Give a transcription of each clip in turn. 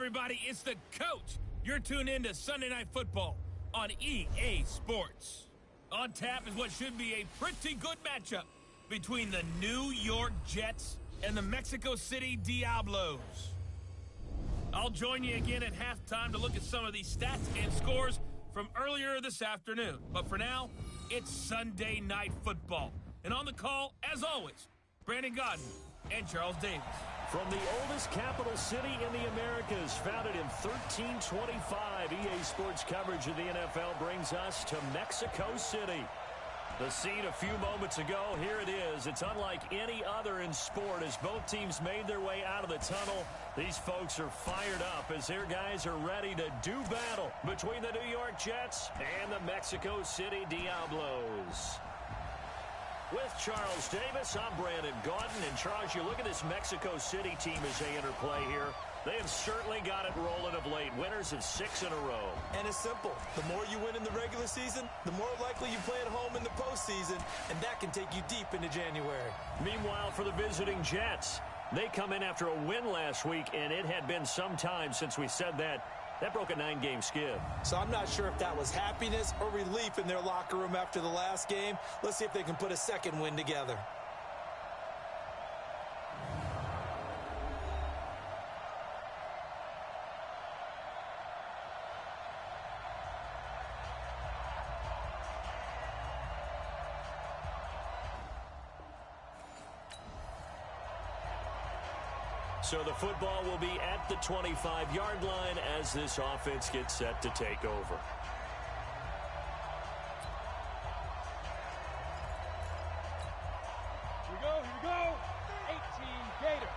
everybody? It's the coach. You're tuned in to Sunday Night Football on EA Sports. On tap is what should be a pretty good matchup between the New York Jets and the Mexico City Diablos. I'll join you again at halftime to look at some of these stats and scores from earlier this afternoon. But for now, it's Sunday Night Football. And on the call, as always, Brandon Godden and Charles Davis. From the oldest capital city in the Americas, founded in 1325, EA Sports coverage of the NFL brings us to Mexico City. The scene a few moments ago, here it is. It's unlike any other in sport as both teams made their way out of the tunnel. These folks are fired up as their guys are ready to do battle between the New York Jets and the Mexico City Diablos. With Charles Davis, I'm Brandon Godden. And Charles, you look at this Mexico City team as they interplay here. They have certainly got it rolling of late. Winners of 6 in a row. And it's simple. The more you win in the regular season, the more likely you play at home in the postseason, and that can take you deep into January. Meanwhile, for the visiting Jets, they come in after a win last week, and it had been some time since we said that. That broke a 9-game skid. So I'm not sure if that was happiness or relief in their locker room after the last game. Let's see if they can put a second win together. So the football will be at the 25-yard line as this offense gets set to take over. Here we go. 18 Gator.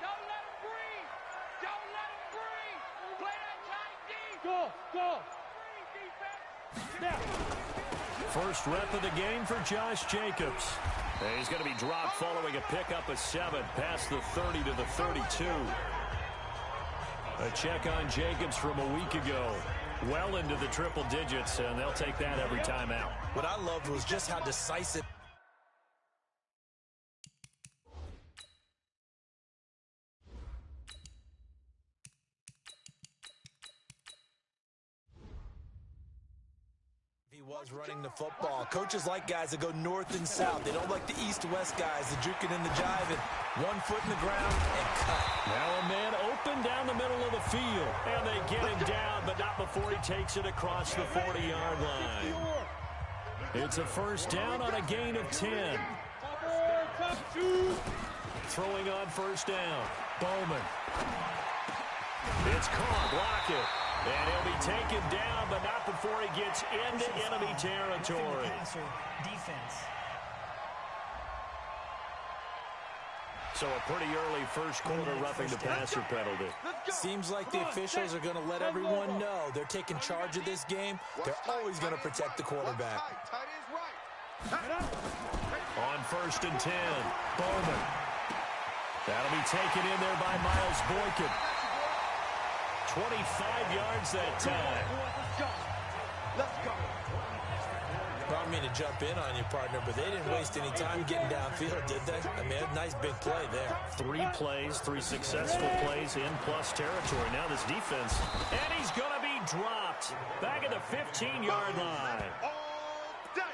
Don't let him breathe. Play that tight D. Go. First rep of the game for Josh Jacobs. And he's going to be dropped following a pickup of 7 past the 30 to the 32. A check on Jacobs from a week ago. Well into the triple digits, and they'll take that every time out. What I loved was just how decisive. Was running the football. Coaches like guys that go north and south. They don't like the east-west guys, the juking and the jiving. 1 foot in the ground and cut. Now a man open down the middle of the field. And they get him down, but not before he takes it across the 40-yard line. It's a first down on a gain of 10. Throwing on first down. Bowman. It's caught. Block it. And he'll be taken down, but not before he gets into enemy territory. Defense. So a pretty early first quarter roughing the passer penalty. Seems like the officials are going to let everyone know they're taking charge of this game. They're always going to protect the quarterback. On first and 10, Bowman. That'll be taken in there by Miles Boykin. 25 yards that time. Let's go. I don't mean to jump in on you, partner, but they didn't waste any time getting downfield, did they? I mean, a nice big play there. 3 plays, 3 successful plays in plus territory. Now this defense. And he's going to be dropped. Back at the 15-yard line.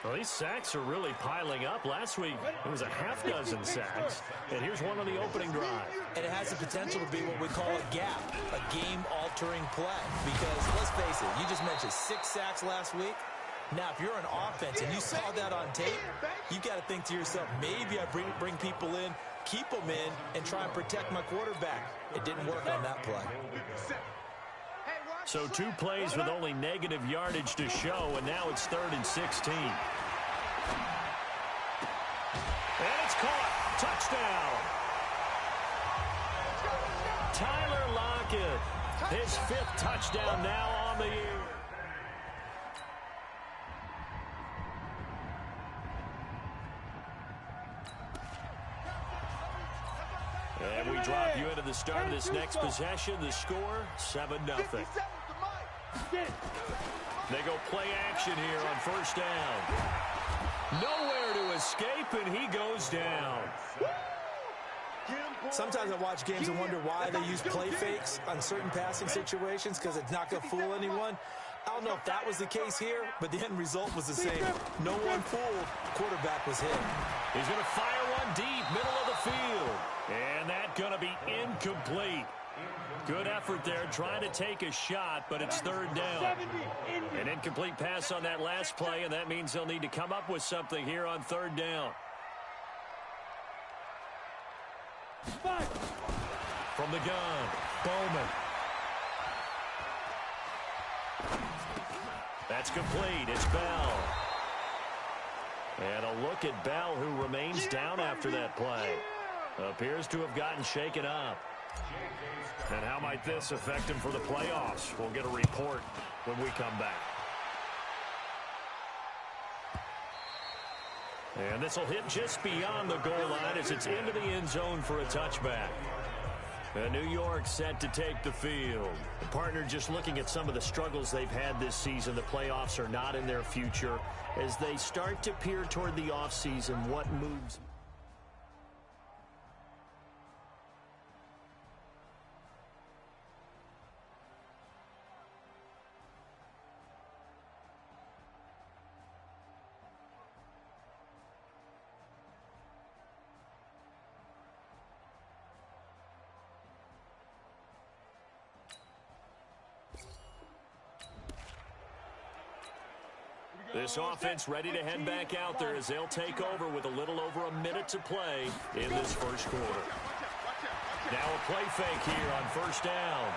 Well, these sacks are really piling up. Last week, it was a half-dozen sacks. And here's one on the opening drive. And it has the potential to be what we call a gap, a game-altering play. Because, let's face it, you just mentioned 6 sacks last week. Now, if you're an offense and you saw that on tape, you got to think to yourself, maybe I bring people in, keep them in, and try and protect my quarterback. It didn't work on that play. So 2 plays with only negative yardage to show, and now it's 3rd and 16. And it's caught. Touchdown. Tyler Lockett, his 5th touchdown now on the year. And we drop you into the start of this next possession. The score, 7-0. They go play action here on first down. Nowhere to escape, and he goes down. Sometimes I watch games and wonder why they use play fakes on certain passing situations because it's not going to fool anyone. I don't know if that was the case here, but the end result was the same. No one fooled. The quarterback was hit. He's going to fire one deep, middle of the field. And that's going to be incomplete. Good effort there trying to take a shot, but it's third down. An incomplete pass on that last play, and that means they'll need to come up with something here on third down. From the gun, Bowman. That's complete. It's Bell. And a look at Bell, who remains down after that play. Appears to have gotten shaken up. And how might this affect him for the playoffs? We'll get a report when we come back. And this will hit just beyond the goal line as it's into the end zone for a touchback. And New York set to take the field. The partner just looking at some of the struggles they've had this season. The playoffs are not in their future. As they start to peer toward the offseason, what moves? This offense ready to head back out there as they'll take over with a little over a minute to play in this first quarter. Now a play fake here on first down.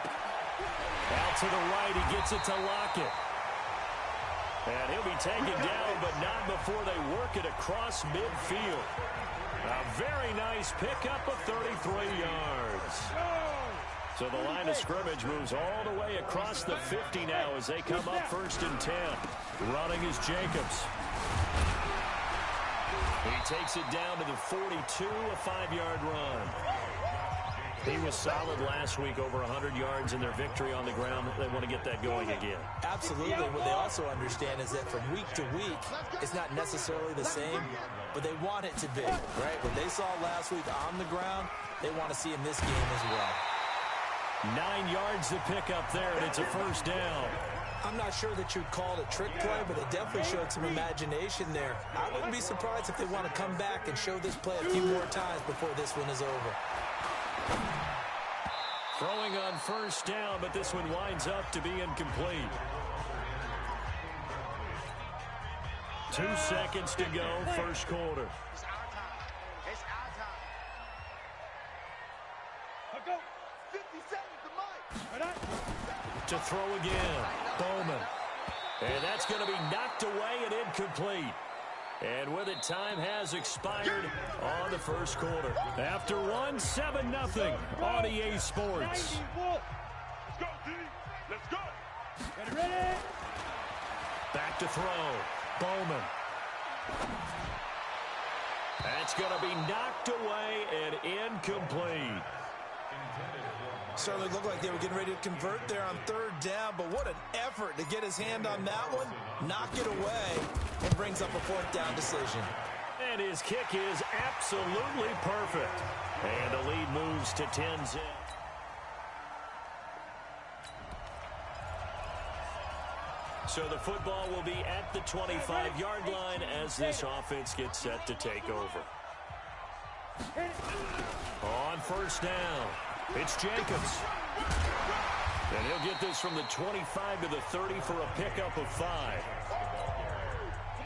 Out to the right, he gets it to Lockett. And he'll be taken down, but not before they work it across midfield. A very nice pickup of 33 yards. So the line of scrimmage moves all the way across the 50 now as they come up first and 10. Running is Jacobs. He takes it down to the 42, a 5-yard run. He was solid last week, over 100 yards in their victory on the ground. They want to get that going again. Absolutely. What they also understand is that from week to week, it's not necessarily the same, but they want it to be, right? What they saw last week on the ground, they want to see in this game as well. 9 yards to pick up there, and it's a first down. I'm not sure that you'd call it a trick play, but it definitely showed some imagination there. I wouldn't be surprised if they want to come back and show this play a few more times before this one is over. Throwing on first down, but this one winds up to be incomplete. 2 seconds to go, first quarter. It's our time. Let's go. 50 seconds to Mike. To throw again, Bowman. And that's going to be knocked away and incomplete. And with it, time has expired on the first quarter. After one, 7-0 on EA Sports. Let's go, D. Let's go. Ready? Back to throw, Bowman. That's going to be knocked away and incomplete. Certainly looked like they were getting ready to convert there on third down, but what an effort to get his hand on that one, knock it away, and brings up a fourth down decision. And his kick is absolutely perfect. And the lead moves to 10-0. So the football will be at the 25-yard line as this offense gets set to take over. On first down, it's Jacobs. And he'll get this from the 25 to the 30 for a pickup of 5.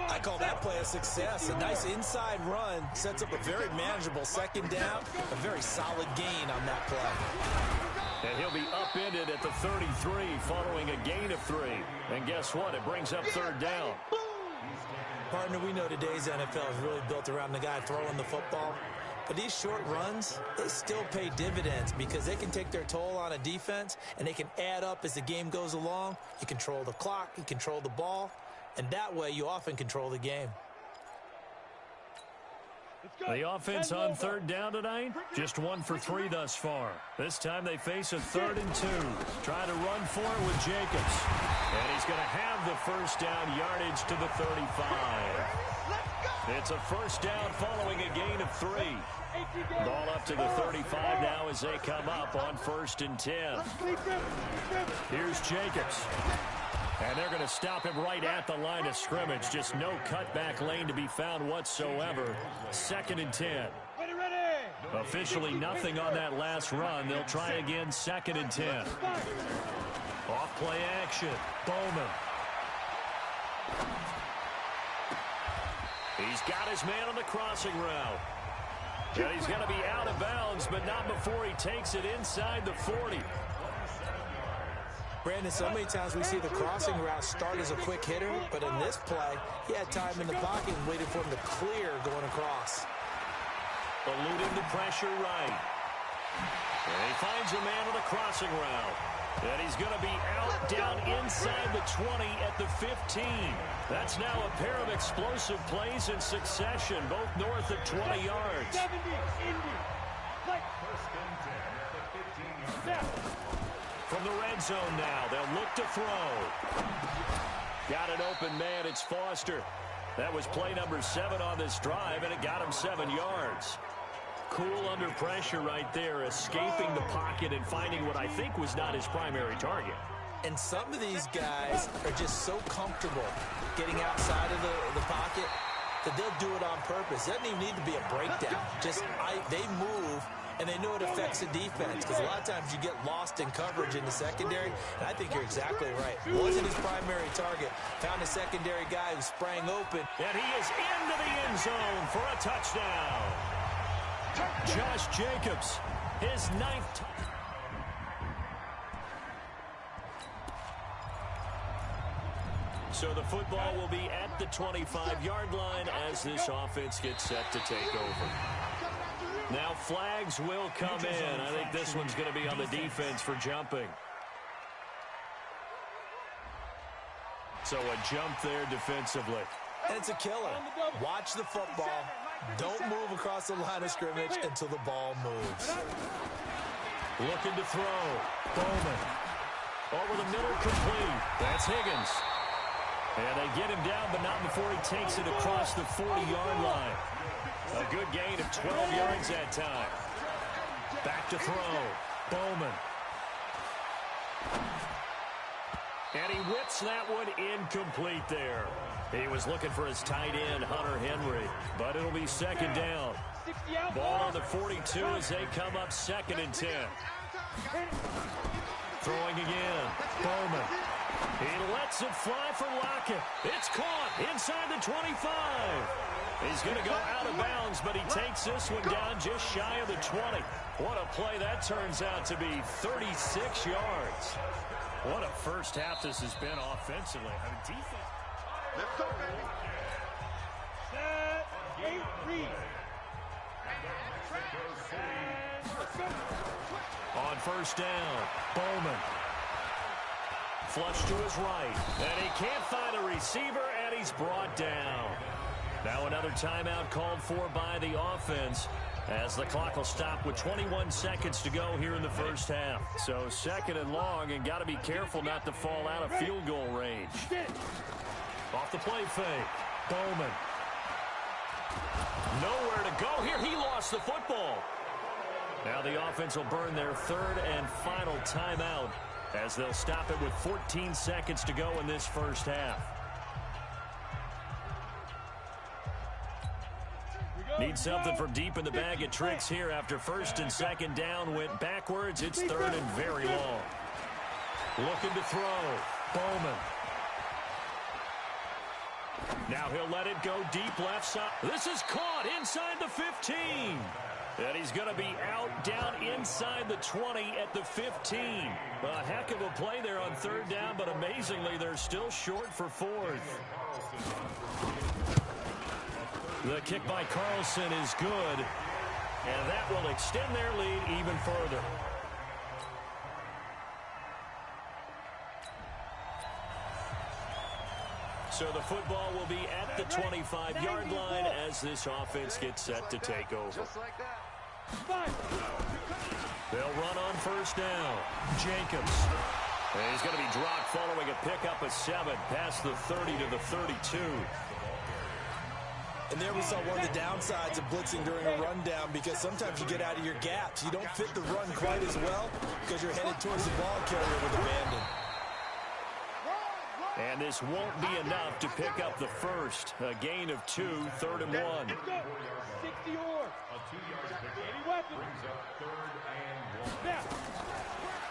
I call that play a success. A nice inside run sets up a very manageable second down. A very solid gain on that play. And he'll be upended at the 33 following a gain of 3. And guess what? It brings up third down. Partner, we know today's NFL is really built around the guy throwing the football. But these short runs, they still pay dividends because they can take their toll on a defense and they can add up as the game goes along. You control the clock, you control the ball, and that way you often control the game. The offense on third down tonight, just 1 for 3 thus far. This time they face a 3rd and 2. Try to run for it with Jacobs. And he's going to have the first down, yardage to the 35. Let's go! It's a first down following a gain of 3. Ball up to the 35 now as they come up on 1st and 10. Here's Jacobs. And they're going to stop him right at the line of scrimmage. Just no cutback lane to be found whatsoever. 2nd and 10. Officially nothing on that last run. They'll try again 2nd and 10. Off play action. Bowman. He's got his man on the crossing route. And he's going to be out of bounds, but not before he takes it inside the 40. Brandon, so many times we see the crossing route start as a quick hitter, but in this play, he had time in the pocket and waited for him to clear going across. Eluding the pressure right. And he finds a man on the crossing route. And he's going to be out down inside the 20 at the 15. That's now a pair of explosive plays in succession, both north of 20 yards. From the red zone now, they'll look to throw. Got an open man, it's Foster. That was play number 7 on this drive, and it got him 7 yards. Cool under pressure right there, escaping the pocket and finding what I think was not his primary target. And some of these guys are just so comfortable getting outside of the pocket that they'll do it on purpose. It doesn't even need to be a breakdown. They move, and they know it affects the defense, because a lot of times you get lost in coverage in the secondary, and I think you're exactly right. Wasn't his primary target. Found a secondary guy who sprang open. And he is into the end zone for a touchdown. Josh Jacobs, his 9th. So the football will be at the 25-yard line as this offense gets set to take over. Now flags will come in. I think this one's going to be on the defense for jumping. So a jump there defensively. And it's a killer. Watch the football. Don't move across the line of scrimmage until the ball moves. Looking to throw. Bowman. Over the middle, complete. That's Higgins. And they get him down, but not before he takes it across the 40-yard line. A good gain of 12 yards that time. Back to throw. Bowman. And he whips that one incomplete there. He was looking for his tight end, Hunter Henry, but it'll be 2nd down. Ball on the 42 as they come up 2nd and 10. Throwing again. Bowman. He lets it fly for Lockett. It's caught inside the 25. He's going to go out of bounds, but he takes this one down just shy of the 20. What a play that turns out to be, 36 yards. What a first half this has been offensively. I mean, defense. Let's go, baby. Set, 8, read. On 1st down, Bowman. Flush to his right. And he can't find a receiver, and he's brought down. Now another timeout called for by the offense, as the clock will stop with 21 seconds to go here in the first half. So 2nd and long, and got to be careful not to fall out of field goal range. Off the play fake. Bowman. Nowhere to go here. He lost the football. Now the offense will burn their 3rd and final timeout, as they'll stop it with 14 seconds to go in this first half. Need something from deep in the bag of tricks here after 1st and 2nd down went backwards. It's 3rd and very long. Looking to throw. Bowman. Now he'll let it go deep left side. This is caught inside the 15. And he's going to be out down inside the 20 at the 15. A heck of a play there on 3rd down, but amazingly, they're still short for 4th. The kick by Carlson is good, and that will extend their lead even further. So the football will be at the 25-yard line as this offense gets set to take over. Just like that. They'll run on 1st down. Jacobs. And he's going to be dropped following a pickup of 7 past the 30 to the 32. And there we saw one of the downsides of blitzing during a rundown, because sometimes you get out of your gaps. You don't fit the run quite as well because you're headed towards the ball carrier with abandon. And this won't be enough to pick up the first. A gain of 2, 3rd and 1. 60 or. Any weapon.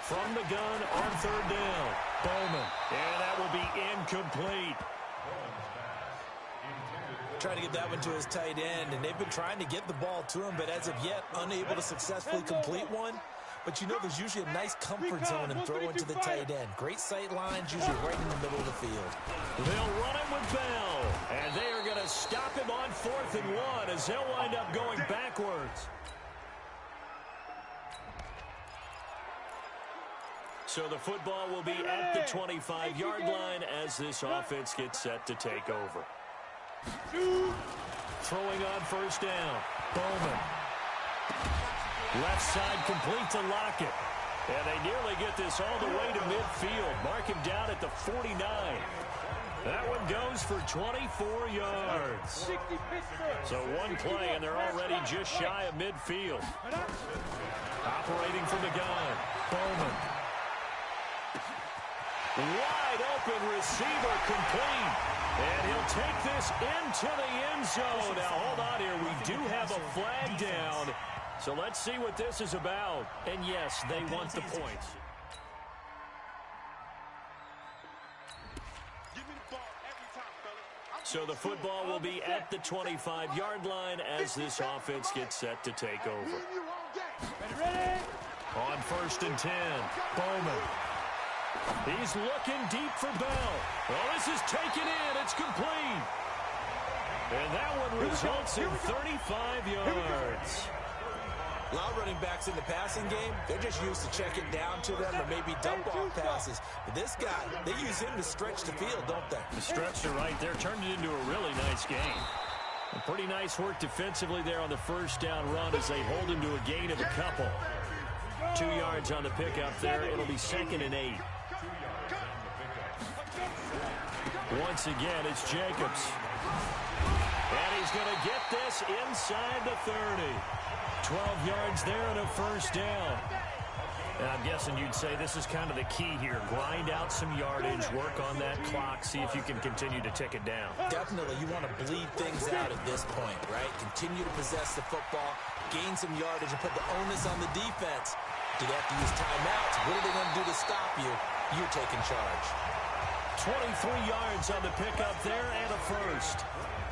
From the gun on 3rd down. Bowman. And that will be incomplete. Trying to get that one to his tight end, and they've been trying to get the ball to him, but as of yet, unable to successfully complete one. But you know there's usually a nice comfort zone in throwing to the tight end. Great sight lines, usually right in the middle of the field. They'll run it with Bell, and they are going to stop him on 4th and 1 as they'll wind up going backwards. So the football will be at the 25-yard line as this offense gets set to take over. Throwing on 1st down. Bowman. Left side complete to Lockett. And they nearly get this all the way to midfield. Mark him down at the 49. That one goes for 24 yards. So one play, and they're already just shy of midfield. Operating from the gun. Bowman. Wide open receiver complete. And he'll take this into the end zone. Now, hold on here. We do have a flag down. So let's see what this is about. And, yes, they want the points. So the football will be at the 25-yard line as this offense gets set to take over. On 1st and 10, Bowman. He's looking deep for Bell. Well, this is taken in. It's complete. And that one results in 35 yards. A lot of running backs in the passing game, they're just used to check it down to them or maybe dump-off passes. But this guy, they use him to stretch the field, don't they? The stretch to right there turned it into a really nice game. And pretty nice work defensively there on the 1st down run as they hold him to a gain of a couple. 2 yards on the pickup there. It'll be 2nd and 8. Once again, it's Jacobs. And he's going to get this inside the 30. 12 yards there and a 1st down. And I'm guessing you'd say this is kind of the key here. Grind out some yardage, work on that clock, see if you can continue to tick it down. Definitely, you want to bleed things out at this point, right? Continue to possess the football, gain some yardage, and put the onus on the defense. Do they have to use timeouts? What are they going to do to stop you? You're taking charge. 23 yards on the pickup there and a 1st.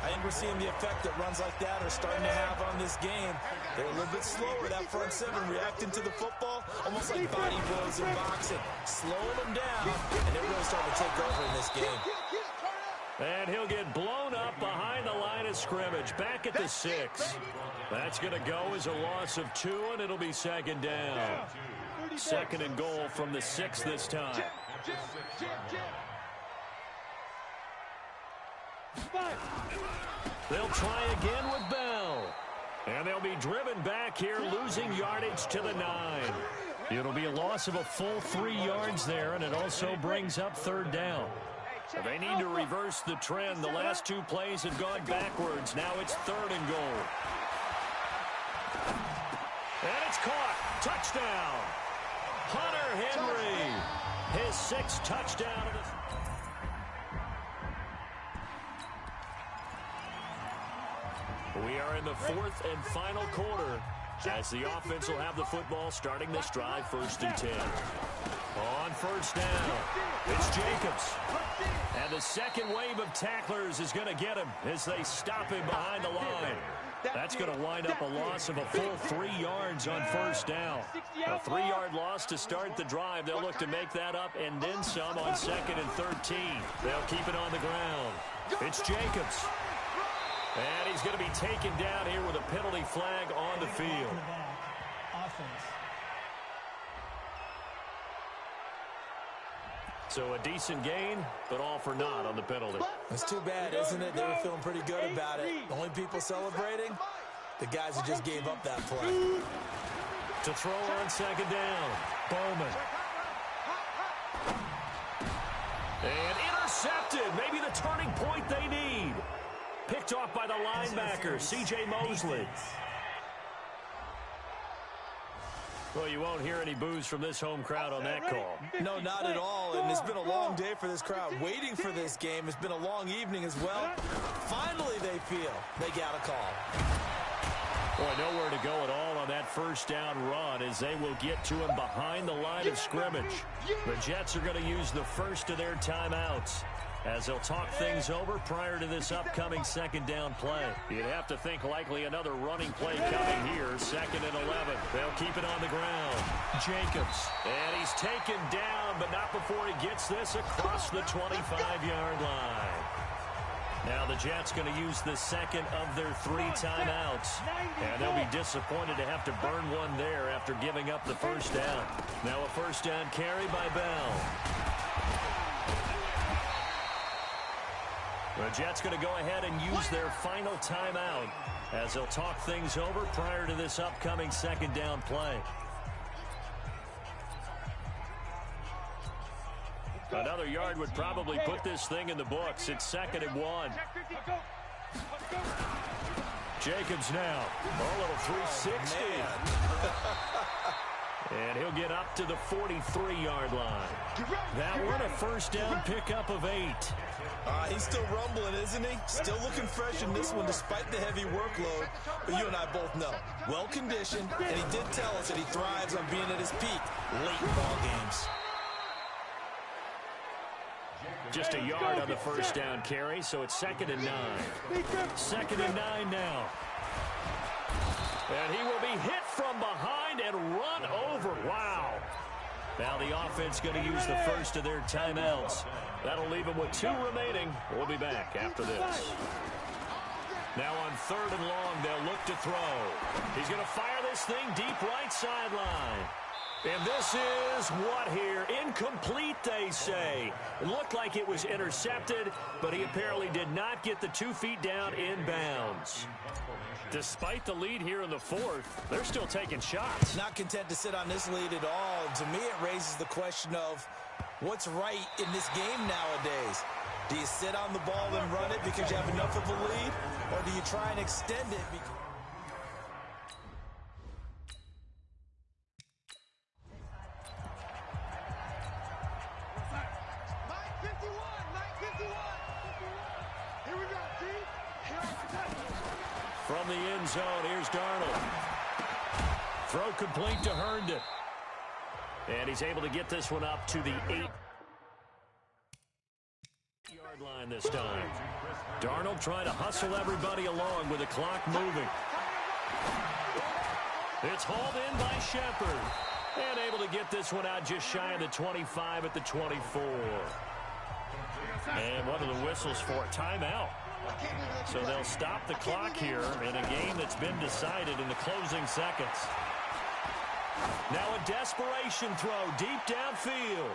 I think we're seeing the effect that runs like that are starting to have on this game. They're a little bit slower, that front seven, reacting to the football, almost like body blows in boxing. Slowing them down, and they're really starting to take over in this game. And he'll get blown up behind the line of scrimmage, back at the 6. That's going to go as a loss of 2, and it'll be 2nd down. 2nd and goal from the 6 this time. They'll try again with Bell. And they'll be driven back here, losing yardage to the 9. It'll be a loss of a full 3 yards there, and it also brings up 3rd down. So they need to reverse the trend. The last 2 plays have gone backwards. Now it's 3rd and goal. And it's caught. Touchdown. Hunter Henry. His 6th touchdown of the... We are in the 4th and final quarter as the offense will have the football starting this drive 1st and 10. On 1st down, it's Jacobs. And the second wave of tacklers is going to get him as they stop him behind the line. That's going to wind up a loss of a full 3 yards on 1st down. A 3-yard loss to start the drive. They'll look to make that up and then some on 2nd and 13. They'll keep it on the ground. It's Jacobs. And he's going to be taken down here with a penalty flag on the field. So a decent gain, but all for naught on the penalty. It's too bad, isn't it? They were feeling pretty good about it. The only people celebrating, the guys who just gave up that play. To throw on 2nd down, Bowman. And intercepted. Maybe the turning point they need. Picked off by the linebacker, C.J. Mosley. Well, you won't hear any boos from this home crowd on that call. No, not at all. And it's been a long day for this crowd waiting for this game. It's been a long evening as well. Finally, they feel they got a call. Boy, nowhere to go at all on that first down run as they will get to him behind the line of scrimmage. The Jets are going to use the first of their timeouts as they'll talk things over prior to this upcoming second down play. You'd have to think likely another running play coming here. 2nd and 11. They'll keep it on the ground. Jacobs. And he's taken down, but not before he gets this across the 25-yard line. Now the Jets going to use the second of their 3 timeouts. And they'll be disappointed to have to burn one there after giving up the first down. Now a first down carry by Bell. The Jets going to go ahead and use their final timeout as they'll talk things over prior to this upcoming second down play. Another yard would probably put this thing in the books. It's 2nd and 1. Jacobs now. A little 360. And he'll get up to the 43-yard line. That one a first down pickup of 8. He's still rumbling, isn't he? Still looking fresh in this one despite the heavy workload. But you and I both know, well-conditioned, and he did tell us that he thrives on being at his peak late in ball games. Just a yard on the first down carry, so it's 2nd and 9. 2nd and 9 now. And he will be hit from behind and run over. Wow. Now the offense going to use the first of their timeouts. That'll leave them with 2 remaining. We'll be back after this. Now on 3rd and long, they'll look to throw. He's going to fire this thing deep right sideline. And this is what here? Incomplete, they say. It looked like it was intercepted, but he apparently did not get the 2 feet down in bounds. Despite the lead here in the 4th, they're still taking shots. Not content to sit on this lead at all. To me, it raises the question of what's right in this game nowadays. Do you sit on the ball and run it because you have enough of a lead, or do you try and extend it? From the end zone, here's Darnold. Throw complete to Herndon. And he's able to get this one up to the 8-yard line this time. Darnold trying to hustle everybody along with the clock moving. It's hauled in by Shepard. And able to get this one out just shy of the 25 at the 24. And one of the whistles for a timeout. So they'll stop the clock here in a game that's been decided in the closing seconds. Now a desperation throw deep downfield.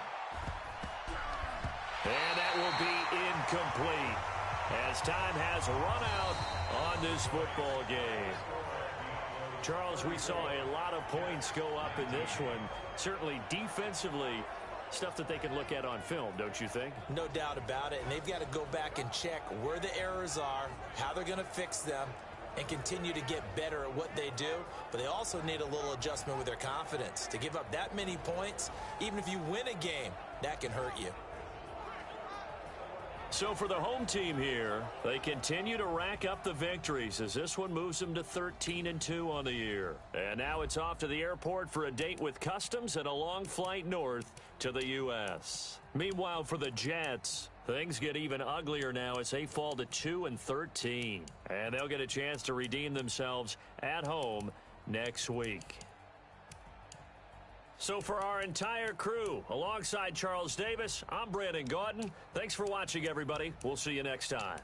And that will be incomplete as time has run out on this football game. Charles, we saw a lot of points go up in this one. Certainly defensively, stuff that they can look at on film, don't you think? No doubt about it. And they've got to go back and check where the errors are, how they're going to fix them, and continue to get better at what they do. But they also need a little adjustment with their confidence. To give up that many points, even if you win a game, that can hurt you. So for the home team here, they continue to rack up the victories as this one moves them to 13-2 on the year. And now it's off to the airport for a date with Customs and a long flight north to the U.S. Meanwhile, for the Jets, things get even uglier now as they fall to 2-13. And they'll get a chance to redeem themselves at home next week. So for our entire crew, alongside Charles Davis, I'm Brandon Gaudin. Thanks for watching, everybody. We'll see you next time.